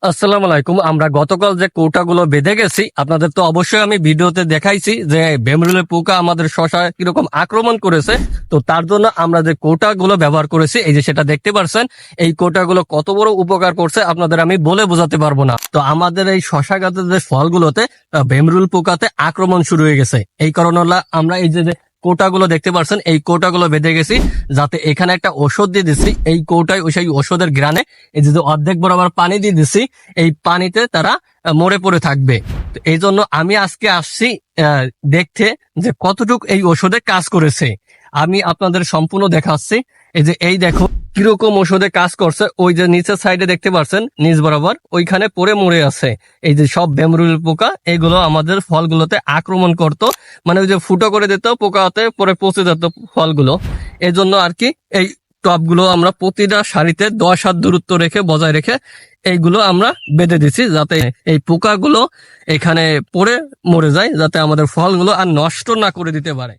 আসসালামু আলাইকুম। আমরা গতকাল যে কৌটাগুলো বেঁধে গেছি, আপনাদের তো অবশ্যই আমি ভিডিওতে দেখাইছি যে বেমরুলের পোকা আমাদের শশায় কিরকম আক্রমণ করেছে। তো তার জন্য আমরা যে কৌটাগুলো ব্যবহার করেছি, এই যে সেটা দেখতে পাচ্ছেন, এই কৌটাগুলো কত বড় উপকার করছে আপনাদের আমি বলে বোঝাতে পারবো না। তো আমাদের এই শশা গাছের যে ফলগুলোতে বেমরুল পোকাতে আক্রমণ শুরু হয়ে গেছে। এই কারণে আমরা এই যে কৌটাগুলো দেখতে পাচ্ছেন, এই কৌটাগুলো বেঁধে গেছি, যাতে এখানে একটা ওষুধ দিয়ে দিচ্ছি। এই কৌটায় সেই ওষুধের গ্রানে এই যে অর্ধেক বরাবর পানি দিয়ে দিচ্ছি, এই পানিতে তারা মরে পড়ে থাকবে। তো এই জন্য আমি আজকে আসছি দেখতে যে কতটুক এই ওষুধে কাজ করেছে। আমি আপনাদের সম্পূর্ণ দেখাচ্ছি। এই দেখো কিরকম ওষুধে কাজ করছে। ওই যে নিচের সাইডে দেখতে পাচ্ছেন, নিচ বরাবর ওইখানে পড়ে মরে আছে এই যে সব বেমরুল পোকা। এগুলো আমাদের ফলগুলোতে আক্রমণ করতো, মানে ওই যে ফুটো করে দিত, পোকাতে পরে পচে যেত ফলগুলো। এই জন্য আর কি এই টবগুলো আমরা প্রতিটা সারিতে 10 হাত দূরত্ব রেখে বজায় রেখে এইগুলো আমরা বেঁধে দিচ্ছি, যাতে এই পোকাগুলো এখানে পড়ে মরে যায়, যাতে আমাদের ফলগুলো আর নষ্ট না করে দিতে পারে।